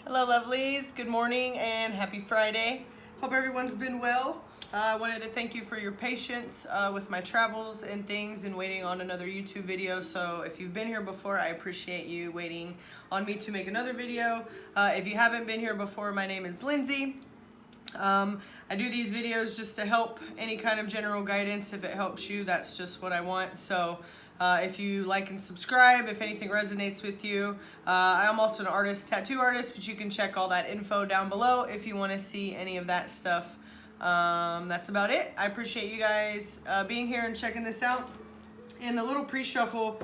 Hello lovelies, good morning and happy Friday. Hope everyone's been well. I wanted to thank you for your patience with my travels and things and waiting on another YouTube video. So if you've been here before, I appreciate you waiting on me to make another video. If you haven't been here before, my name is Lindsay. I do these videos just to help, any kind of general guidance. If it helps you, that's just what I want. So if you like and subscribe, if anything resonates with you. I'm also an artist, tattoo artist, but you can check all that info down below if you want to see any of that stuff. That's about it. I appreciate you guys being here and checking this out. In the little pre-shuffle,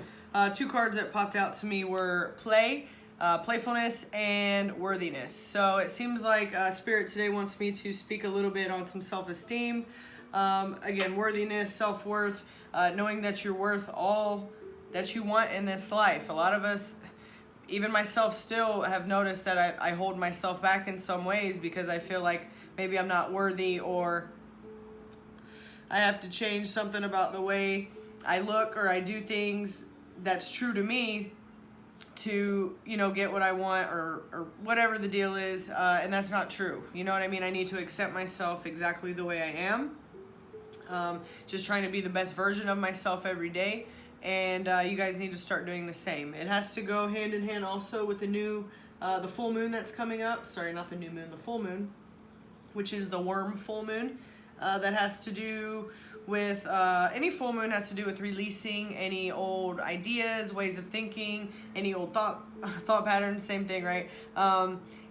two cards that popped out to me were playfulness and worthiness. So it seems like Spirit today wants me to speak a little bit on some self-esteem. Again, worthiness, self-worth, knowing that you're worth all that you want in this life. A lot of us, even myself, still have noticed that I hold myself back in some ways because I feel like maybe I'm not worthy, or I have to change something about the way I look or I do things that's true to me to, you know, get what I want or whatever the deal is. And that's not true. You know what I mean? I need to accept myself exactly the way I am. Just trying to be the best version of myself every day. And you guys need to start doing the same. It has to go hand in hand also with the full moon that's coming up. Sorry, not the new moon, the full moon, which is the worm full moon. That has to do with, any full moon has to do with releasing any old ideas, ways of thinking, any old thought patterns, same thing, right?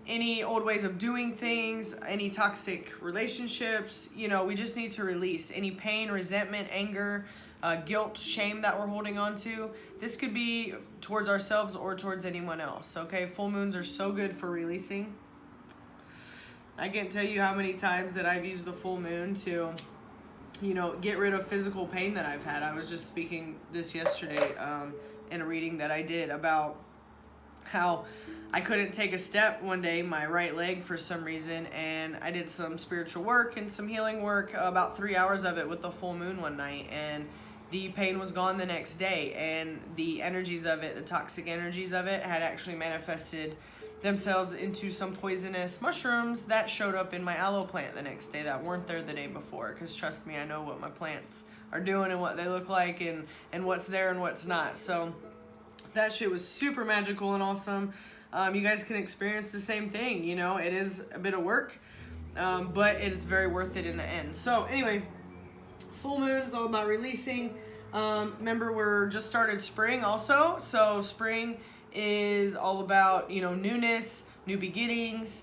Any old ways of doing things, any toxic relationships. You know, we just need to release any pain, resentment, anger, guilt, shame that we're holding on to. This could be towards ourselves or towards anyone else, okay? Full moons are so good for releasing. I can't tell you how many times that I've used the full moon to, you know, get rid of physical pain that I've had. I was just speaking this yesterday in a reading that I did about how I couldn't take a step one day, my right leg, for some reason, and I did some spiritual work and some healing work, about 3 hours of it with the full moon one night, and the pain was gone the next day, and the energies of it, the toxic energies of it, had actually manifested themselves into some poisonous mushrooms that showed up in my aloe plant the next day that weren't there the day before, because trust me, I know what my plants are doing and what they look like and what's there and what's not. So that shit was super magical and awesome. You guys can experience the same thing. You know, it is a bit of work, but it's very worth it in the end. So anyway, full moon is all about releasing. Remember, we're just started spring also. So spring is all about, you know, newness, new beginnings,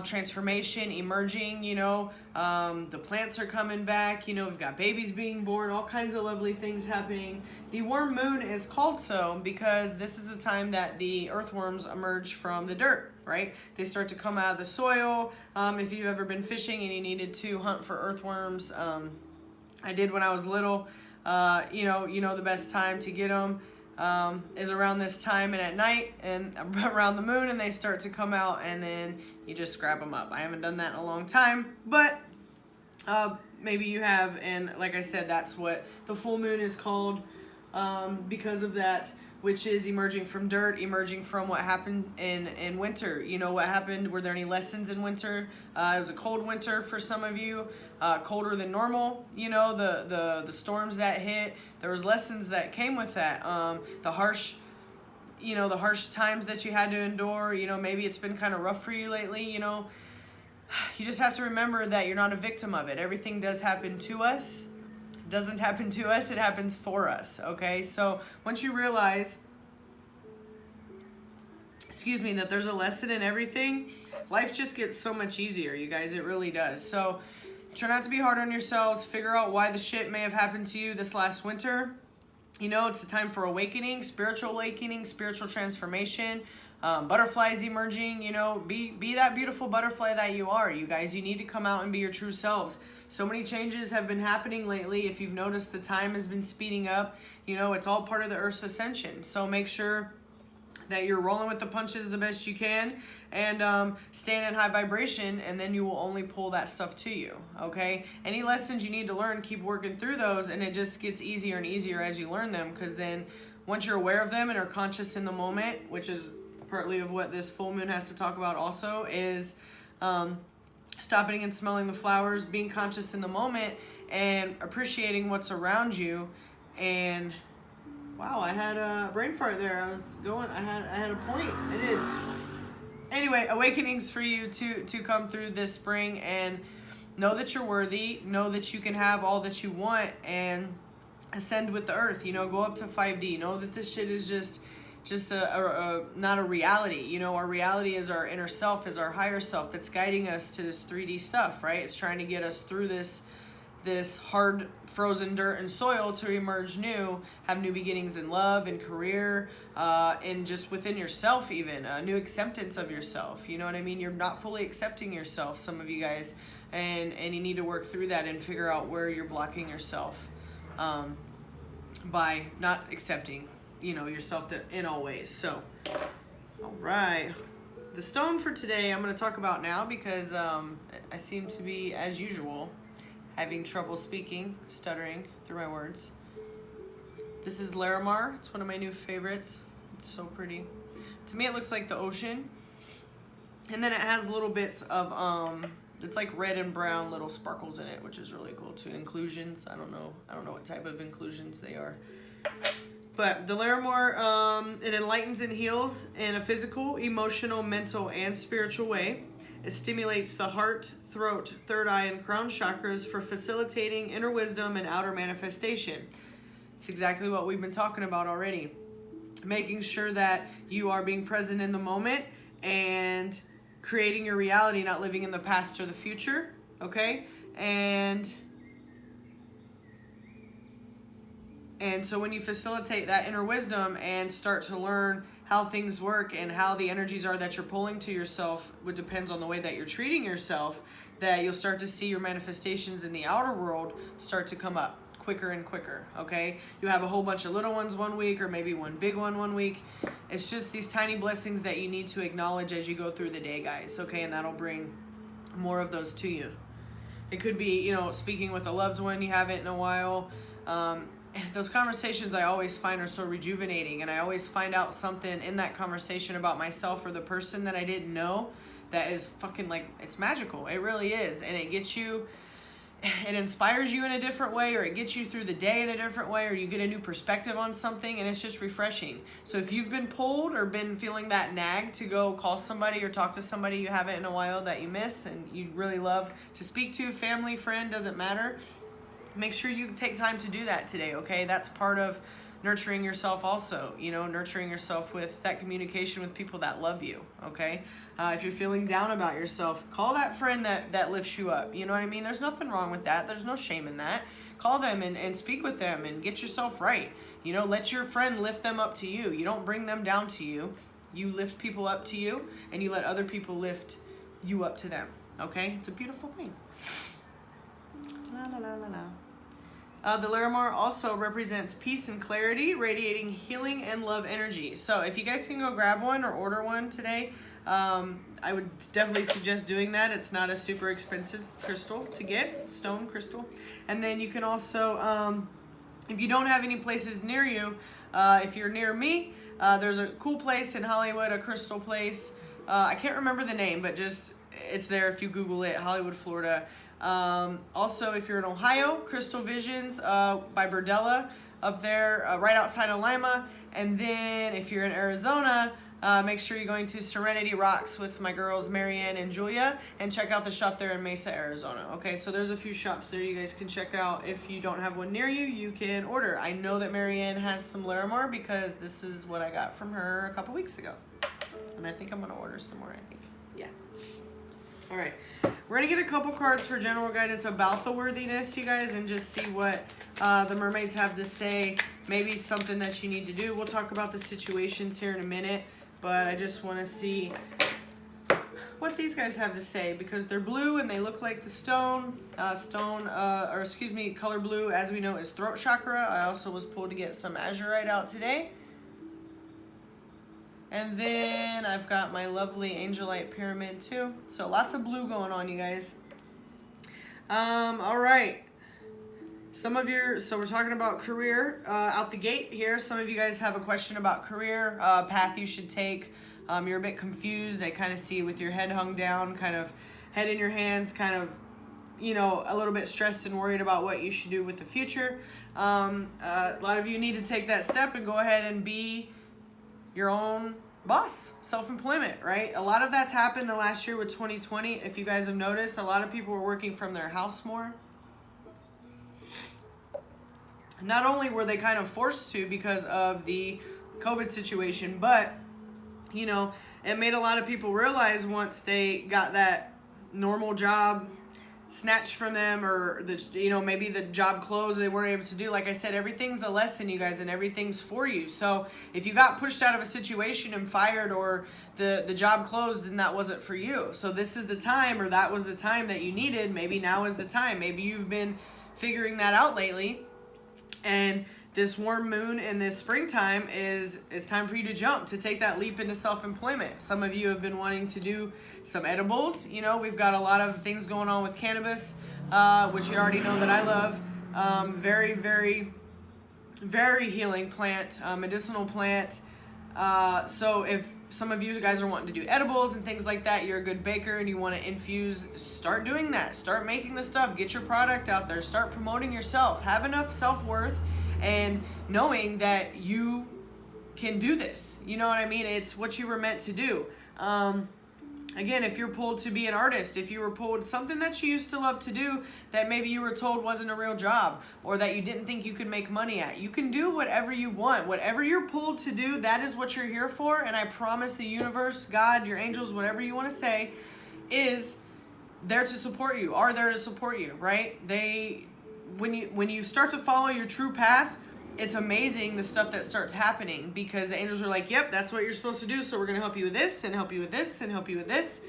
transformation, emerging, you know. The plants are coming back, you know, we've got babies being born, all kinds of lovely things happening. The worm moon is called so because this is the time that the earthworms emerge from the dirt, right? They start to come out of the soil. If you've ever been fishing and you needed to hunt for earthworms, I did when I was little. You know the best time to get them is around this time and at night and around the moon, and they start to come out, and then you just grab them up. I haven't done that in a long time, but maybe you have, and like I said, that's what the full moon is called because of that, which is emerging from dirt, emerging from what happened in winter. You know, what happened? Were there any lessons in winter? It was a cold winter for some of you, colder than normal. You know, the storms that hit, there was lessons that came with that. The harsh times that you had to endure. You know, maybe it's been kind of rough for you lately. You know, you just have to remember that you're not a victim of it. Everything does happen to us. Doesn't happen to us, it happens for us, okay? So once you realize, that there's a lesson in everything, life just gets so much easier, you guys. It really does. So try not to be hard on yourselves. Figure out why the shit may have happened to you this last winter. You know, it's a time for awakening, spiritual transformation. Butterflies emerging, you know, be that beautiful butterfly that you are, you guys. You need to come out and be your true selves. So many changes have been happening lately. If you've noticed, the time has been speeding up. You know, it's all part of the Earth's ascension. So make sure that you're rolling with the punches the best you can and stand in high vibration, and then you will only pull that stuff to you, okay? Any lessons you need to learn, keep working through those, and it just gets easier and easier as you learn them, because then once you're aware of them and are conscious in the moment, which is partly of what this full moon has to talk about also is stopping and smelling the flowers, being conscious in the moment, and appreciating what's around you. And wow, I had a brain fart there. I had a point. I did. Anyway, awakenings for you to come through this spring, and know that you're worthy, know that you can have all that you want, and ascend with the earth, you know, go up to 5D. Know that this shit is just not a reality. You know, our reality is our inner self, is our higher self that's guiding us to this 3D stuff, right? It's trying to get us through this hard frozen dirt and soil to emerge new, have new beginnings in love and career, and just within yourself, even new acceptance of yourself. You know what I mean? You're not fully accepting yourself, some of you guys, and you need to work through that and figure out where you're blocking yourself by not accepting, you know, yourself in all ways. So, all right. The stone for today I'm going to talk about now because I seem to be, as usual, having trouble speaking, stuttering through my words. This is Larimar. It's one of my new favorites. It's so pretty. To me, it looks like the ocean. And then it has little bits of, it's like red and brown little sparkles in it, which is really cool too. Inclusions. I don't know what type of inclusions they are. But the Larimar, it enlightens and heals in a physical, emotional, mental, and spiritual way. It stimulates the heart, throat, third eye, and crown chakras for facilitating inner wisdom and outer manifestation. It's exactly what we've been talking about already. Making sure that you are being present in the moment and creating your reality, not living in the past or the future, okay? And so when you facilitate that inner wisdom and start to learn how things work and how the energies are that you're pulling to yourself, which depends on the way that you're treating yourself, that you'll start to see your manifestations in the outer world start to come up quicker and quicker, okay? You have a whole bunch of little ones one week, or maybe one big one week. It's just these tiny blessings that you need to acknowledge as you go through the day, guys, okay? And that'll bring more of those to you. It could be, you know, speaking with a loved one you haven't in a while. Those conversations I always find are so rejuvenating, and I always find out something in that conversation about myself or the person that I didn't know that is fucking, like, it's magical. It really is. And it gets you, it inspires you in a different way, or it gets you through the day in a different way, or you get a new perspective on something, and it's just refreshing. So if you've been pulled or been feeling that nag to go call somebody or talk to somebody you haven't in a while that you miss and you'd really love to speak to, family, friend, doesn't matter, make sure you take time to do that today, okay? That's part of nurturing yourself also, you know, nurturing yourself with that communication with people that love you, okay? If you're feeling down about yourself, call that friend that lifts you up, you know what I mean? There's nothing wrong with that. There's no shame in that. Call them and speak with them and get yourself right. You know, let your friend lift them up to you. You don't bring them down to you. You lift people up to you, and you let other people lift you up to them, okay? It's a beautiful thing. La la la la la. The Larimar also represents peace and clarity, radiating healing and love energy. So if you guys can go grab one or order one today, I would definitely suggest doing that. It's not a super expensive crystal to get, stone crystal. And then you can also, if you don't have any places near you, if you're near me, there's a cool place in Hollywood, a crystal place. I can't remember the name, but just, it's there if you Google it, Hollywood, Florida. Also, if you're in Ohio, Crystal Visions by Berdella up there right outside of Lima. And then if you're in Arizona, make sure you're going to Serenity Rocks with my girls Marianne and Julia, and check out the shop there in Mesa, Arizona. Okay, so there's a few shops there you guys can check out. If you don't have one near you, you can order. I know that Marianne has some Larimar because this is what I got from her a couple weeks ago. And I think I'm going to order some more, I think. Yeah. All right. We're going to get a couple cards for general guidance about the worthiness, you guys, and just see what the mermaids have to say. Maybe something that you need to do. We'll talk about the situations here in a minute, but I just want to see what these guys have to say because they're blue and they look like the stone. Color blue, as we know, is throat chakra. I also was pulled to get some azurite out today. And then I've got my lovely angelite pyramid too. So lots of blue going on, you guys. All right. So we're talking about career out the gate here. Some of you guys have a question about career, path you should take, You're a bit confused. I kind of see you with your head hung down, kind of head in your hands, kind of, you know, a little bit stressed and worried about what you should do with the future. A lot of you need to take that step and go ahead and be your own boss, self-employment, right? A lot of that's happened the last year with 2020. If you guys have noticed, a lot of people were working from their house more. Not only were they kind of forced to because of the COVID situation, but, you know, it made a lot of people realize once they got that normal job snatched from them, or the, you know, maybe the job closed, they weren't able to do. Like I said, everything's a lesson, you guys, and everything's for you. So if you got pushed out of a situation and fired, or the job closed, then that wasn't for you. So this is the time, or that was the time that you needed. Maybe now is the time. Maybe you've been figuring that out lately, and this warm moon and this springtime is time for you to jump, to take that leap into self-employment. Some of you have been wanting to do some edibles. You know, we've got a lot of things going on with cannabis, which you already know that I love. Very, very, very healing plant, medicinal plant. So if some of you guys are wanting to do edibles and things like that, you're a good baker and you want to infuse, start doing that. Start making the stuff. Get your product out there. Start promoting yourself. Have enough self-worth and knowing that you can do this. You know what I mean? It's what you were meant to do. Again, if you're pulled to be an artist, if you were pulled something that you used to love to do that maybe you were told wasn't a real job, or that you didn't think you could make money at, you can do whatever you want. Whatever you're pulled to do, that is what you're here for. And I promise the universe, God, your angels, whatever you want to say, is there to support you, are there to support you, right? When you start to follow your true path, it's amazing the stuff that starts happening, because the angels are like, yep, that's what you're supposed to do. So we're going to help you with this and help you with this and help you with this.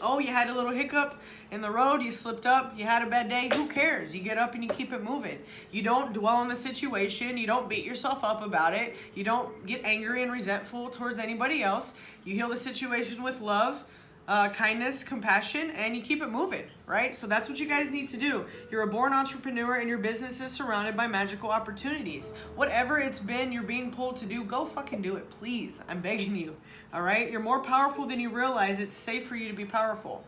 Oh, you had a little hiccup in the road. You slipped up. You had a bad day. Who cares? You get up and you keep it moving. You don't dwell on the situation. You don't beat yourself up about it. You don't get angry and resentful towards anybody else. You heal the situation with love, kindness, compassion, and you keep it moving, right? So that's what you guys need to do. You're a born entrepreneur and your business is surrounded by magical opportunities. Whatever it's been you're being pulled to do, go fucking do it, please. I'm begging you, all right? You're more powerful than you realize. It's safe for you to be powerful.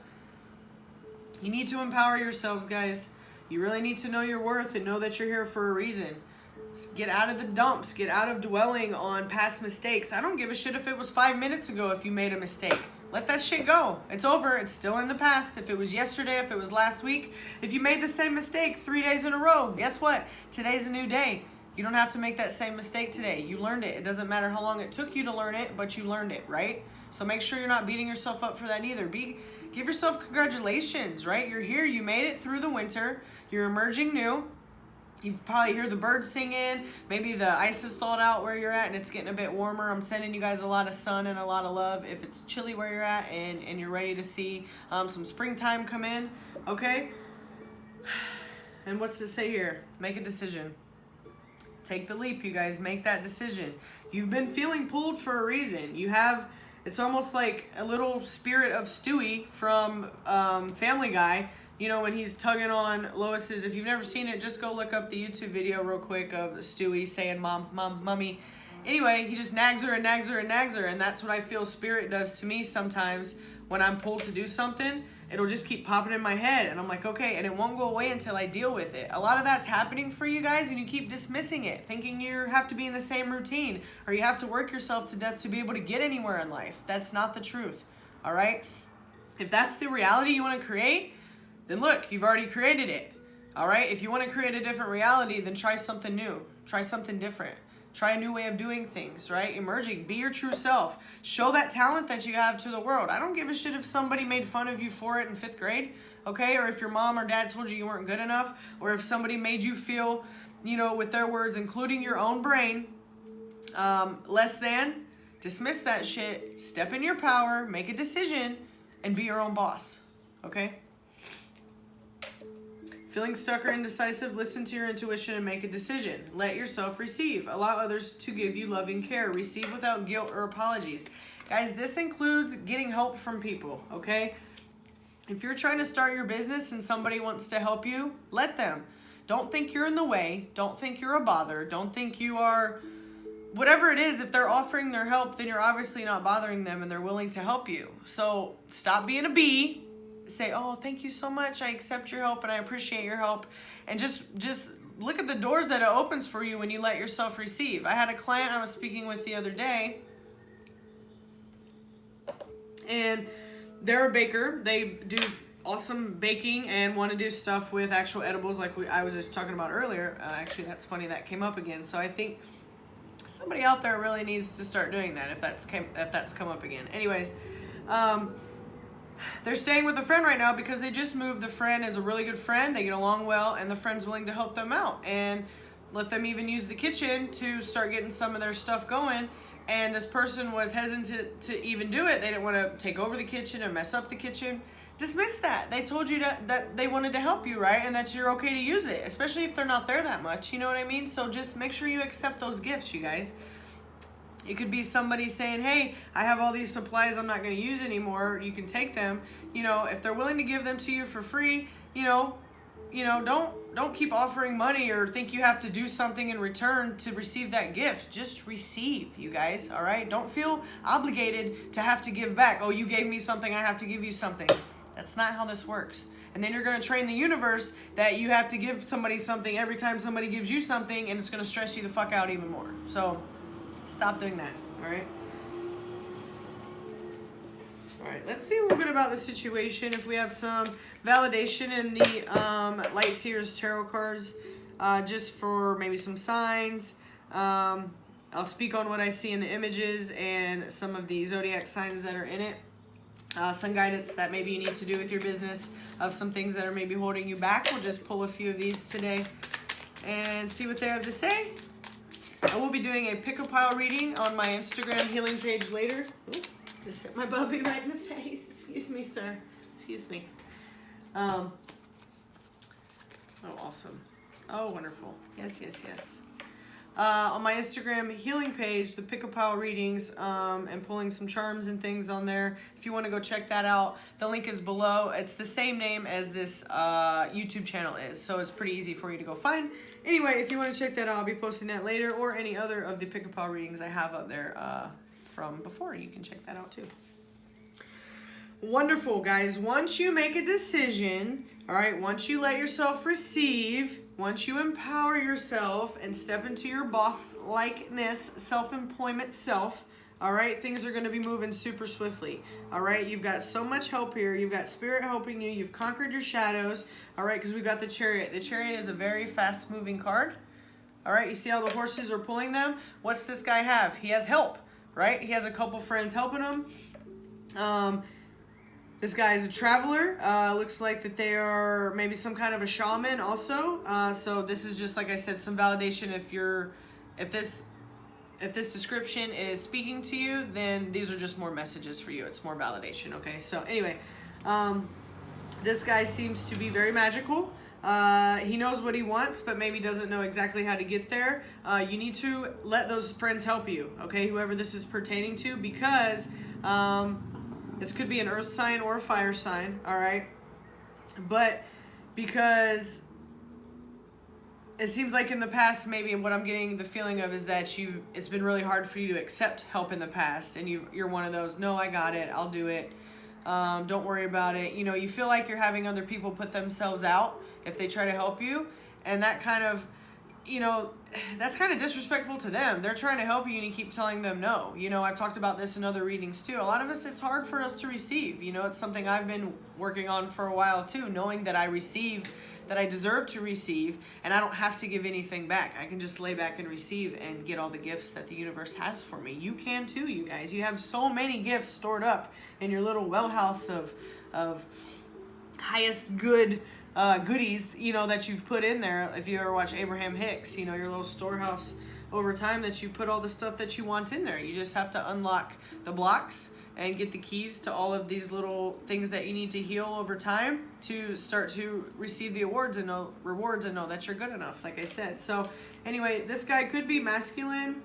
You need to empower yourselves, guys. You really need to know your worth and know that you're here for a reason. Get out of the dumps. Get out of dwelling on past mistakes. I don't give a shit if it was 5 minutes ago if you made a mistake. Let that shit go. It's over. It's still in the past. If it was yesterday, if it was last week, if you made the same mistake 3 days in a row, guess what? Today's a new day. You don't have to make that same mistake today. You learned it. It doesn't matter how long it took you to learn it, but you learned it, right? So make sure you're not beating yourself up for that either. Give yourself congratulations, right? You're here. You made it through the winter. You're emerging new. You probably hear the birds singing. Maybe the ice is thawed out where you're at and it's getting a bit warmer. I'm sending you guys a lot of sun and a lot of love. If it's chilly where you're at and you're ready to see some springtime come in, okay? And what's to say here? Make a decision. Take the leap, you guys. Make that decision. You've been feeling pulled for a reason. You have, it's almost like a little spirit of Stewie from Family Guy. You know, when he's tugging on Lois's, if you've never seen it, just go look up the YouTube video real quick of Stewie saying, Mom, Mummy. Anyway, he just nags her and nags her and nags her, and that's what I feel Spirit does to me sometimes when I'm pulled to do something. It'll just keep popping in my head, and I'm like, okay, and it won't go away until I deal with it. A lot of that's happening for you guys, and you keep dismissing it, thinking you have to be in the same routine, or you have to work yourself to death to be able to get anywhere in life. That's not the truth, all right? If that's the reality you want to create, then look, you've already created it, all right? If you want to create a different reality, then try something new. Try something different. Try a new way of doing things, right? Emerging. Be your true self. Show that talent that you have to the world. I don't give a shit if somebody made fun of you for it in 5th grade, okay? Or if your mom or dad told you weren't good enough, or if somebody made you feel, you know, with their words, including your own brain, less than. Dismiss that shit. Step in your power. Make a decision. And be your own boss, okay? Feeling stuck or indecisive, listen to your intuition and make a decision. Let yourself receive. Allow others to give you loving care. Receive without guilt or apologies. Guys, this includes getting help from people, okay? If you're trying to start your business and somebody wants to help you, let them. Don't think you're in the way. Don't think you're a bother. Don't think you are whatever it is, if they're offering their help, then you're obviously not bothering them and they're willing to help you. So stop being a bee. Say, oh, thank you so much. I accept your help and I appreciate your help. And just look at the doors that it opens for you when you let yourself receive. I had a client I was speaking with the other day, and they're a baker. They do awesome baking and want to do stuff with actual edibles like I was just talking about earlier. Actually, that's funny that came up again. So I think somebody out there really needs to start doing that if that's come up again. Anyways, they're staying with a friend right now because they just moved. The friend is a really good friend. They get along well, and the friend's willing to help them out and let them even use the kitchen to start getting some of their stuff going. And this person was hesitant to even do it. They didn't want to take over the kitchen and mess up the kitchen. Dismiss that. They told you that they wanted to help you, right? And that you're okay to use it, especially if they're not there that much. You know what I mean? So just make sure you accept those gifts, you guys. It could be somebody saying, hey, I have all these supplies I'm not going to use anymore. You can take them. You know, if they're willing to give them to you for free, don't keep offering money or think you have to do something in return to receive that gift. Just receive, you guys, all right? Don't feel obligated to have to give back. Oh, you gave me something, I have to give you something. That's not how this works. And then you're going to train the universe that you have to give somebody something every time somebody gives you something, and it's going to stress you the fuck out even more. So stop doing that, all right? All right, let's see a little bit about the situation. If we have some validation in the Light Seer's tarot cards, just for maybe some signs. I'll speak on what I see in the images and some of the zodiac signs that are in it. Some guidance that maybe you need to do with your business of some things that are maybe holding you back. We'll just pull a few of these today and see what they have to say. I will be doing a pick-a-pile reading on my Instagram healing page later. Ooh, just hit my bubby right in the face. Excuse me, sir. Excuse me. Oh, awesome. Oh, wonderful. Yes, yes, yes. On my Instagram healing page, the pick-a-pile readings, and pulling some charms and things on there. If you want to go check that out, the link is below. It's the same name as this YouTube channel is, so it's pretty easy for you to go find. Anyway, if you want to check that out, I'll be posting that later, or any other of the pick-a-pile readings I have up there from before. You can check that out too. Wonderful, guys. Once you make a decision, all right, once you let yourself receive, once you empower yourself and step into your boss-likeness, self-employment self, all right, things are going to be moving super swiftly, all right? You've got so much help here. You've got spirit helping you. You've conquered your shadows, all right, because we've got the Chariot. The Chariot is a very fast-moving card, all right? You see how the horses are pulling them? What's this guy have? He has help, right? He has a couple friends helping him. This guy is a traveler. Looks like that they are maybe some kind of a shaman also. So this is just, like I said, some validation. If this description is speaking to you, then these are just more messages for you. It's more validation, okay? So anyway, this guy seems to be very magical. He knows what he wants, but maybe doesn't know exactly how to get there. You need to let those friends help you, okay? Whoever this is pertaining to, because this could be an earth sign or a fire sign, all right? But because it seems like in the past, maybe what I'm getting the feeling of is that it's been really hard for you to accept help in the past, and you're one of those, no, I got it, I'll do it, don't worry about it. You know, you feel like you're having other people put themselves out if they try to help you, and that kind of, you know, that's kind of disrespectful to them. They're trying to help you and you keep telling them no. You know, I've talked about this in other readings too. A lot of us, it's hard for us to receive. You know, it's something I've been working on for a while too, knowing that I receive, that I deserve to receive, and I don't have to give anything back. I can just lay back and receive and get all the gifts that the universe has for me. You can too, you guys. You have so many gifts stored up in your little well house of highest good goodies, you know, that you've put in there. If you ever watch Abraham Hicks, you know, your little storehouse over time that you put all the stuff that you want in there. You just have to unlock the blocks and get the keys to all of these little things that you need to heal over time to start to receive the rewards and know that you're good enough, like I said. So anyway, this guy could be masculine,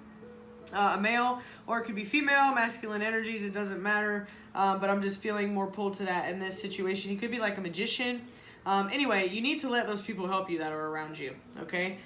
a male, or it could be female, masculine energies, it doesn't matter, but I'm just feeling more pulled to that in this situation. He could be like a magician. Anyway, you need to let those people help you that are around you, okay?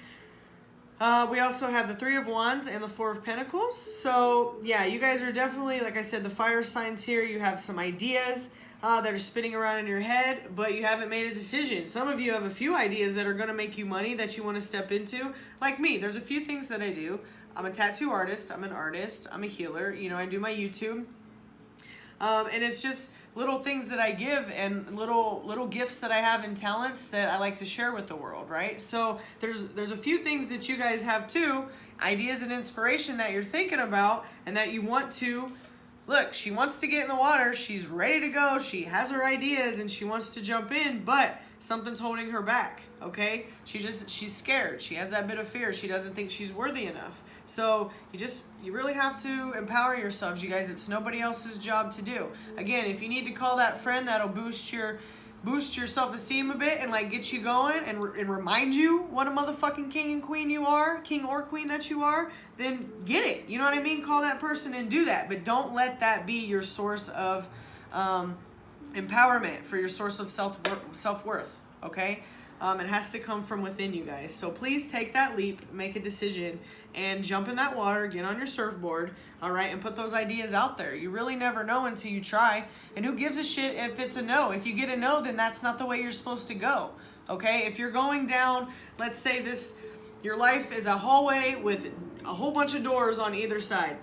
We also have the Three of Wands and the Four of Pentacles. So yeah, you guys are definitely, like I said, the fire signs here. You have some ideas that are spinning around in your head, but you haven't made a decision. Some of you have a few ideas that are going to make you money that you want to step into. Like me, there's a few things that I do. I'm a tattoo artist. I'm an artist. I'm a healer. You know, I do my YouTube. And it's just little things that I give and little gifts that I have and talents that I like to share with the world, right? So there's a few things that you guys have too, ideas and inspiration that you're thinking about and that you want to. Look, she wants to get in the water. She's ready to go. She has her ideas and she wants to jump in, but something's holding her back, okay? She's scared. She has that bit of fear. She doesn't think she's worthy enough. So you really have to empower yourselves, you guys. It's nobody else's job to do. Again, if you need to call that friend that'll boost your self-esteem a bit and like get you going and remind you what a motherfucking king and queen you are, king or queen that you are, then get it. You know what I mean? Call that person and do that. But don't let that be your source of empowerment, for your source of self-worth, okay? It has to come from within you guys. So please take that leap, make a decision, and jump in that water, get on your surfboard, all right, and put those ideas out there. You really never know until you try. And who gives a shit if it's a no? If you get a no, then that's not the way you're supposed to go, okay? If you're going down, let's say your life is a hallway with a whole bunch of doors on either side.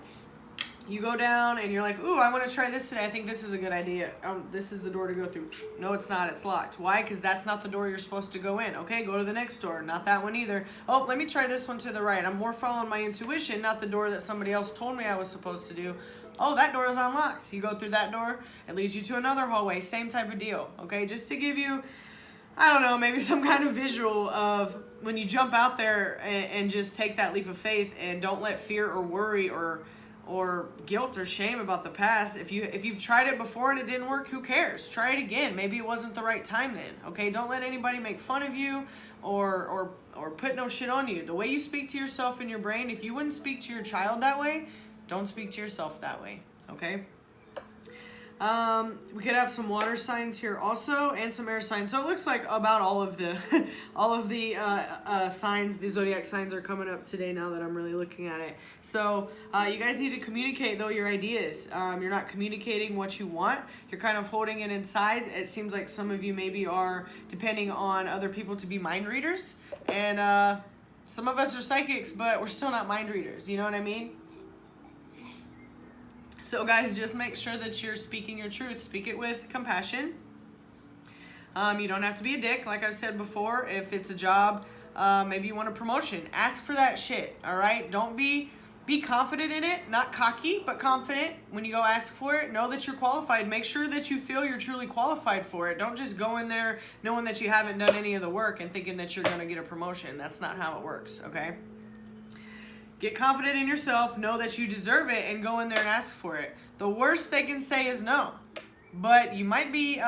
You go down and you're like, ooh, I want to try this today. I think this is a good idea. This is the door to go through. No, it's not. It's locked. Why? Because that's not the door you're supposed to go in. Okay, go to the next door. Not that one either. Oh, let me try this one to the right. I'm more following my intuition, not the door that somebody else told me I was supposed to do. Oh, that door is unlocked. You go through that door. It leads you to another hallway. Same type of deal. Okay, just to give you, I don't know, maybe some kind of visual of when you jump out there and just take that leap of faith and don't let fear or worry or guilt or shame about the past. If you've tried it before and it didn't work, who cares? Try it again. Maybe it wasn't the right time then. Okay, don't let anybody make fun of you or put no shit on you. The way you speak to yourself in your brain, if you wouldn't speak to your child that way, don't speak to yourself that way. Okay. We could have some water signs here also, and some air signs. So it looks like about all of the signs, the zodiac signs are coming up today now that I'm really looking at it. So you guys need to communicate though your ideas. You're not communicating what you want. You're kind of holding it inside. It seems like some of you maybe are depending on other people to be mind readers, and some of us are psychics, but we're still not mind readers. You know what I mean? So guys, just make sure that you're speaking your truth. Speak it with compassion. You don't have to be a dick, like I've said before. If it's a job, maybe you want a promotion, ask for that shit, all right? Don't be confident in it, not cocky, but confident. When you go ask for it, know that you're qualified. Make sure that you feel you're truly qualified for it. Don't just go in there knowing that you haven't done any of the work and thinking that you're gonna get a promotion. That's not how it works, okay? Get confident in yourself, know that you deserve it, and go in there and ask for it. The worst they can say is no. But you might be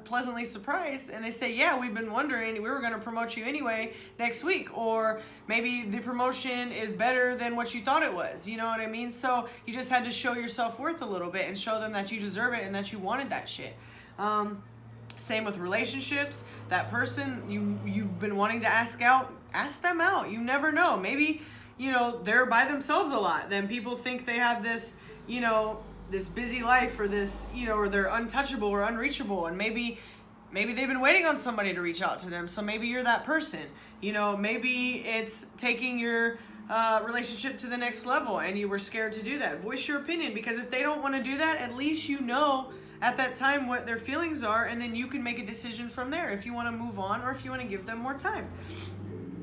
pleasantly surprised, and they say, yeah, we've been wondering, we were going to promote you anyway next week. Or maybe the promotion is better than what you thought it was. You know what I mean? So you just had to show your self-worth a little bit and show them that you deserve it and that you wanted that shit. Same with relationships. That person you've been wanting to ask out, ask them out. You never know. Maybe, you know, they're by themselves a lot. Then people think they have this, you know, this busy life, or this, you know, or they're untouchable or unreachable. And maybe they've been waiting on somebody to reach out to them. So maybe you're that person. You know, maybe it's taking your relationship to the next level and you were scared to do that. Voice your opinion, because if they don't want to do that, at least you know at that time what their feelings are, and then you can make a decision from there if you want to move on or if you want to give them more time.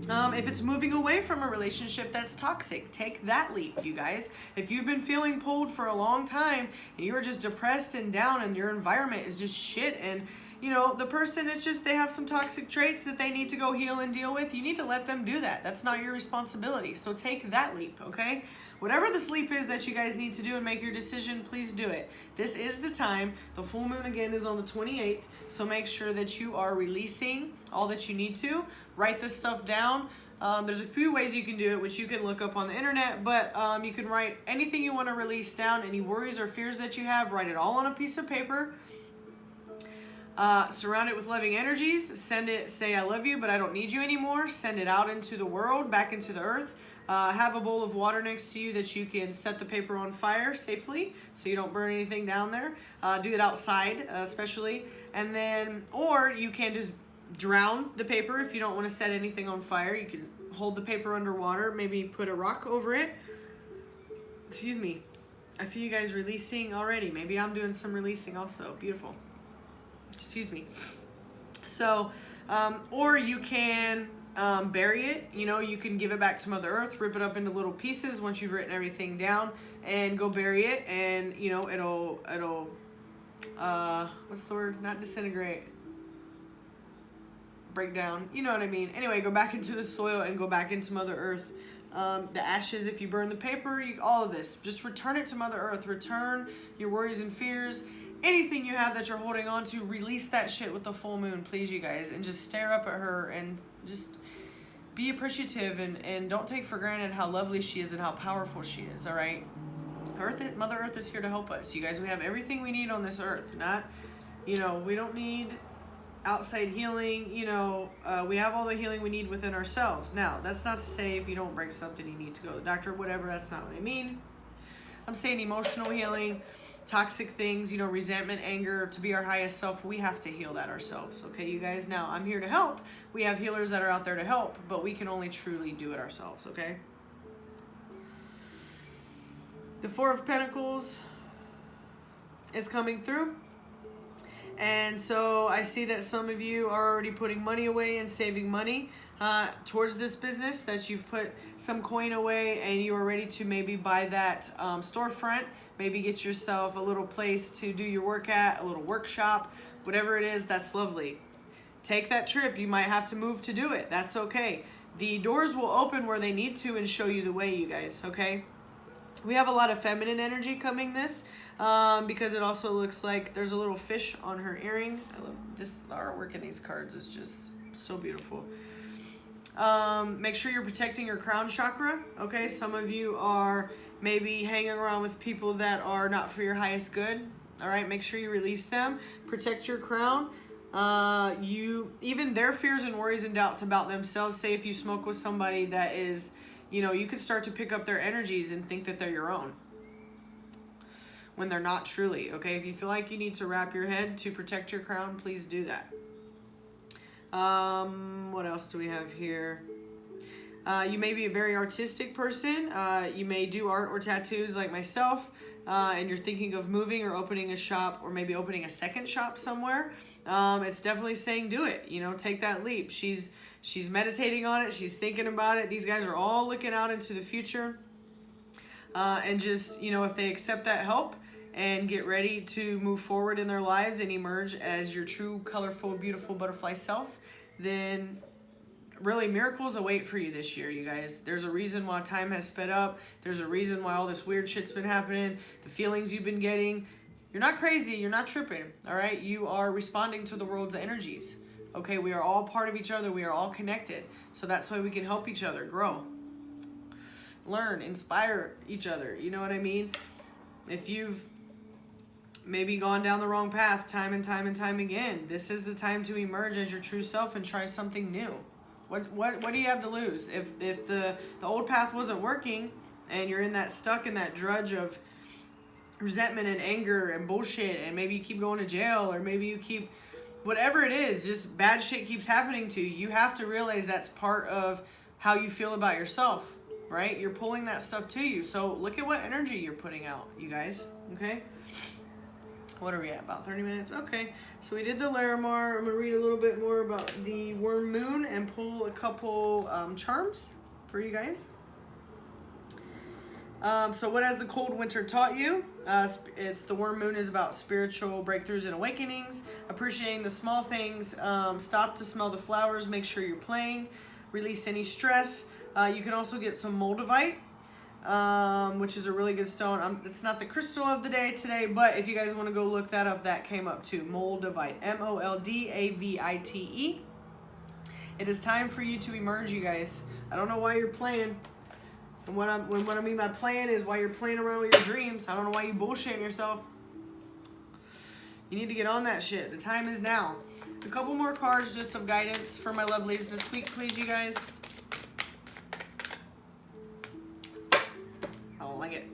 If it's moving away from a relationship that's toxic, take that leap, you guys. If you've been feeling pulled for a long time and you are just depressed and down and your environment is just shit, and you know, the person is just, they have some toxic traits that they need to go heal and deal with, you need to let them do that. That's not your responsibility. So take that leap, okay? Whatever this leap is that you guys need to do and make your decision, please do it. This is the time. The full moon again is on the 28th, so make sure that you are releasing all that you need to. Write this stuff down. There's a few ways you can do it, which you can look up on the internet, but you can write anything you want to release down, any worries or fears that you have, write it all on a piece of paper. Surround it with loving energies. Send it, say I love you, but I don't need you anymore. Send it out into the world, back into the earth. Have a bowl of water next to you that you can set the paper on fire safely so you don't burn anything down there. Do it outside, especially. And then, or you can just drown the paper if you don't want to set anything on fire. You can hold the paper underwater, maybe put a rock over it. Excuse me. I feel you guys releasing already. Maybe I'm doing some releasing also. Beautiful. Excuse me. So, or you can bury it. You know, you can give it back to Mother Earth, rip it up into little pieces once you've written everything down, and go bury it. And you know, it'll what's the word? Not disintegrate. Break down. You know what I mean. Anyway, go back into the soil and go back into Mother Earth. The ashes, if you burn the paper, all of this, just return it to Mother Earth. Return your worries and fears. Anything you have that you're holding on to, release that shit with the full moon, please, you guys. And just stare up at her and just be appreciative and don't take for granted how lovely she is and how powerful she is, all right? Mother Earth is here to help us. You guys, we have everything we need on this earth. Not, you know, we don't need outside healing. You know, we have all the healing we need within ourselves. Now, that's not to say if you don't break something, you need to go to the doctor, whatever. That's not what I mean. I'm saying emotional healing, toxic things, you know, resentment, anger, to be our highest self, we have to heal that ourselves, okay, you guys? Now, I'm here to help. We have healers that are out there to help, but we can only truly do it ourselves, okay? The Four of Pentacles is coming through. And so I see that some of you are already putting money away and saving money towards this business, that you've put some coin away and you are ready to maybe buy that storefront, maybe get yourself a little place to do your work at, a little workshop, whatever it is. That's lovely. Take that trip. You might have to move to do it. That's okay. The doors will open where they need to and show you the way, you guys, okay? We have a lot of feminine energy coming this because it also looks like there's a little fish on her earring. I love this. The artwork in these cards is just so beautiful. Make sure you're protecting your crown chakra, okay? Some of you are maybe hanging around with people that are not for your highest good, all right? Make sure you release them. Protect your crown. Even their fears and worries and doubts about themselves, say if you smoke with somebody that is, you know, you could start to pick up their energies and think that they're your own when they're not truly, okay? If you feel like you need to wrap your head to protect your crown, please do that. What else do we have here? You may be a very artistic person. You may do art or tattoos like myself, and you're thinking of moving or opening a shop or maybe opening a second shop somewhere. It's definitely saying do it. You know, take that leap. She's meditating on it. She's thinking about it. These guys are all looking out into the future. And just, you know, if they accept that help and get ready to move forward in their lives and emerge as your true, colorful, beautiful butterfly self, then really miracles await for you this year, you guys. There's a reason why time has sped up. There's a reason why all this weird shit's been happening. The feelings you've been getting. You're not crazy. You're not tripping. All right? You are responding to the world's energies. Okay? We are all part of each other. We are all connected. So that's why we can help each other grow. Learn, inspire each other. You know what I mean? If you've maybe gone down the wrong path time and time again, this is the time to emerge as your true self and try something new. What do you have to lose? If the old path wasn't working and you're in that stuck in that drudge of resentment and anger and bullshit, and maybe you keep going to jail, or maybe you keep, whatever it is, just bad shit keeps happening to you, you have to realize that's part of how you feel about yourself, right? You're pulling that stuff to you. So look at what energy you're putting out, you guys, okay? What are we at? About 30 minutes? Okay. So we did the Larimar. I'm going to read a little bit more about the Worm Moon and pull a couple charms for you guys. So what has the cold winter taught you? It's the Worm Moon is about spiritual breakthroughs and awakenings, appreciating the small things, stop to smell the flowers, make sure you're playing, release any stress. You can also get some moldavite, which is a really good stone. It's not the crystal of the day today, but if you guys want to go look that up, that came up too. Moldavite, M-O-L-D-A-V-I-T-E. It is time for you to emerge, you guys. I don't know why you're playing. And what I mean by playing is why you're playing around with your dreams. I don't know why you bullshitting yourself. You need to get on that shit. The time is now. A couple more cards just of guidance for my lovelies this week, please, you guys. I don't like it.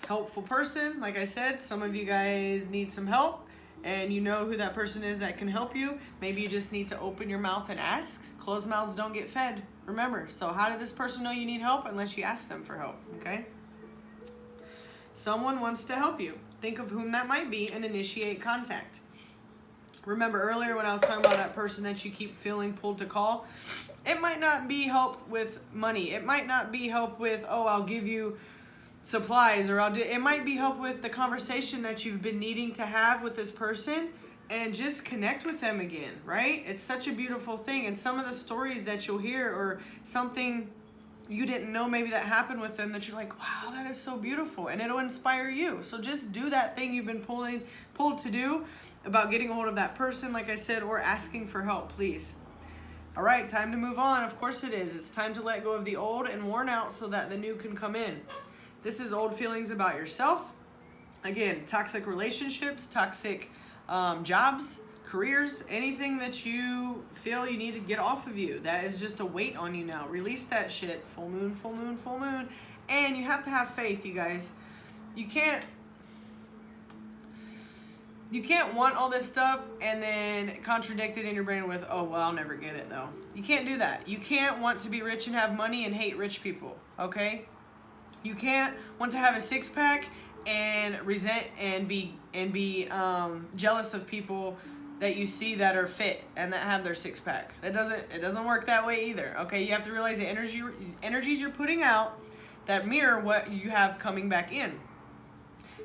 Helpful person. Like I said, some of you guys need some help, and you know who that person is that can help you. Maybe you just need to open your mouth and ask. Closed mouths don't get fed. Remember. So how did this person know you need help unless you ask them for help? Okay? Someone wants to help you. Think of whom that might be and initiate contact. Remember earlier when I was talking about that person that you keep feeling pulled to call? It might not be help with money. It might not be help with, oh, I'll give you supplies, or it might be help with the conversation that you've been needing to have with this person, and just connect with them again, right? It's such a beautiful thing. And some of the stories that you'll hear, or something you didn't know maybe that happened with them, that you're like, wow, that is so beautiful, and it'll inspire you. So just do that thing you've been pulled to do about getting a hold of that person, like I said, or asking for help, please. All right, time to move on. Of course it is. It's time to let go of the old and worn out so that the new can come in. This is old feelings about yourself. Again, toxic relationships, toxic jobs, careers, anything that you feel you need to get off of you. That is just a weight on you now. Release that shit. Full moon, full moon, full moon. And you have to have faith, you guys. You can't want all this stuff and then contradict it in your brain with, oh, well, I'll never get it, though. You can't do that. You can't want to be rich and have money and hate rich people, okay? You can't want to have a six-pack and resent and be jealous of people that you see that are fit and that have their six-pack. It doesn't work that way either, okay? You have to realize the energies you're putting out that mirror what you have coming back in.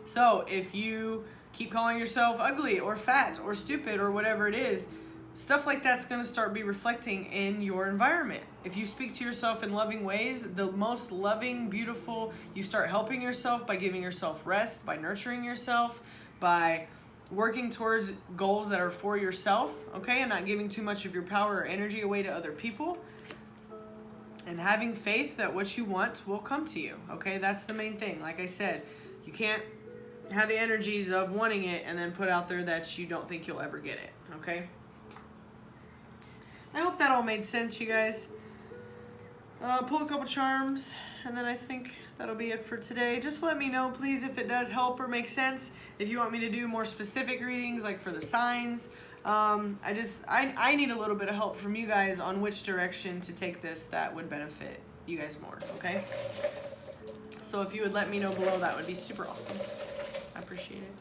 So if you keep calling yourself ugly or fat or stupid or whatever it is, stuff like that's going to start be reflecting in your environment. If you speak to yourself in loving ways, the most loving, beautiful, you start helping yourself by giving yourself rest, by nurturing yourself, by working towards goals that are for yourself, okay, and not giving too much of your power or energy away to other people, and having faith that what you want will come to you, okay? That's the main thing. Like I said, you can't have the energies of wanting it and then put out there that you don't think you'll ever get it, okay? I hope that all made sense, you guys. Pull a couple charms, and then I think that'll be it for today. Just let me know, please, if it does help or make sense. If you want me to do more specific readings, like for the signs. I need a little bit of help from you guys on which direction to take this that would benefit you guys more, okay? So if you would let me know below, that would be super awesome. I appreciate it.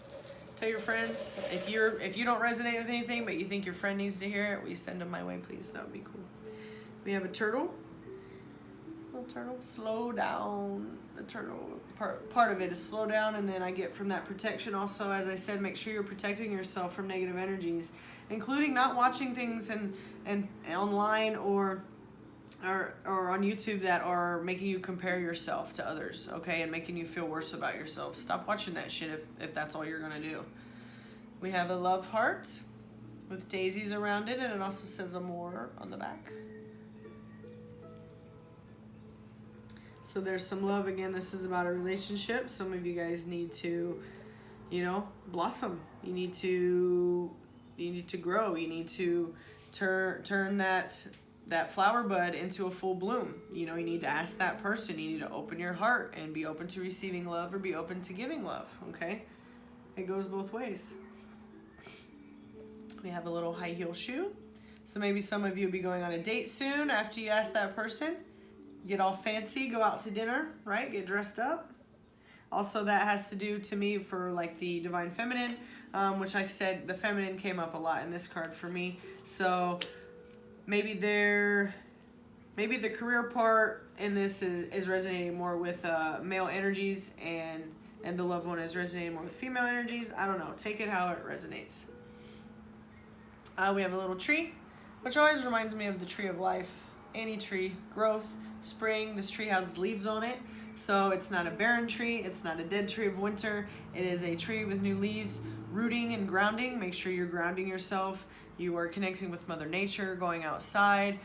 Tell your friends. If you don't resonate with anything, but you think your friend needs to hear it, will you send them my way, please? That would be cool. We have a turtle. Little turtle. Slow down. The turtle part of it is slow down, and then I get from that protection also, as I said, make sure you're protecting yourself from negative energies, including not watching things and online or on YouTube that are making you compare yourself to others, okay, and making you feel worse about yourself. Stop watching that shit if that's all you're gonna do. We have a love heart with daisies around it, and it also says amor on the back. So there's some love. Again, this is about a relationship. Some of you guys need to, blossom. You need to grow. You need to turn that flower bud into a full bloom. You need to ask that person. You need to open your heart and be open to receiving love or be open to giving love, okay? It goes both ways. We have a little high heel shoe. So maybe some of you will be going on a date soon after you ask that person. Get all fancy, go out to dinner, right? Get dressed up. Also, that has to do to me for like the Divine Feminine, which I said the feminine came up a lot in this card for me. So maybe the career part in this is resonating more with male energies, and the loved one is resonating more with female energies. I don't know. Take it how it resonates. We have a little tree, which always reminds me of the tree of life. Any tree, growth, spring. This tree has leaves on it, so it's not a barren tree. It's not a dead tree of winter. It is a tree with new leaves. Rooting and grounding. Make sure you're grounding yourself. You are connecting with Mother Nature, going outside.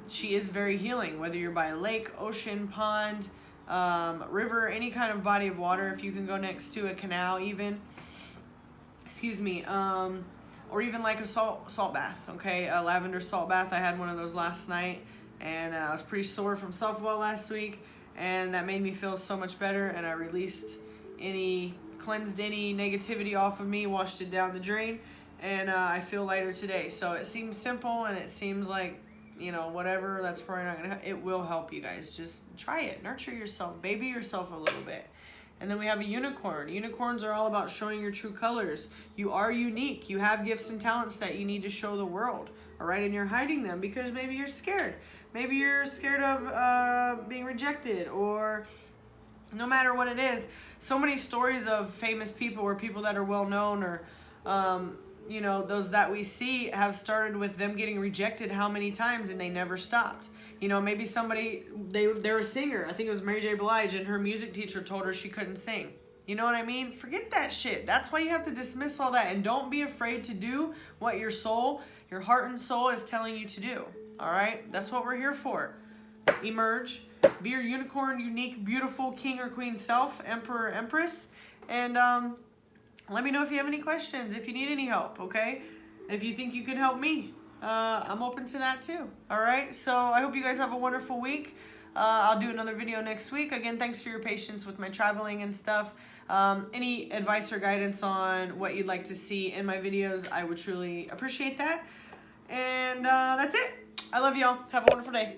She is very healing, whether you're by a lake, ocean, pond, river, any kind of body of water. If you can go next to a canal even, excuse me, or even like a salt bath, okay? A lavender salt bath. I had one of those last night, and I was pretty sore from softball last week, and that made me feel so much better, and I cleansed any negativity off of me, washed it down the drain, and I feel lighter today. So it seems simple, and it seems like, you know, whatever, that's probably not gonna, it will help you guys. Just try it, nurture yourself, baby yourself a little bit. And then we have a unicorn. Unicorns are all about showing your true colors. You are unique. You have gifts and talents that you need to show the world, all right? And you're hiding them because maybe you're scared. Maybe you're scared of being rejected, or no matter what it is. So many stories of famous people or people that are well known, or you know, those that we see have started with them getting rejected how many times, and they never stopped. You know, maybe somebody, they're a singer. I think it was Mary J. Blige, and her music teacher told her she couldn't sing. You know what I mean? Forget that shit. That's why you have to dismiss all that, and don't be afraid to do what your soul, your heart and soul is telling you to do. All right? That's what we're here for. Emerge. Be your unicorn, unique, beautiful king or queen self, emperor, empress. And let me know if you have any questions, if you need any help, okay? If you think you can help me, I'm open to that too. All right? So I hope you guys have a wonderful week. I'll do another video next week. Again, thanks for your patience with my traveling and stuff. Any advice or guidance on what you'd like to see in my videos, I would truly appreciate that. And that's it. I love y'all. Have a wonderful day.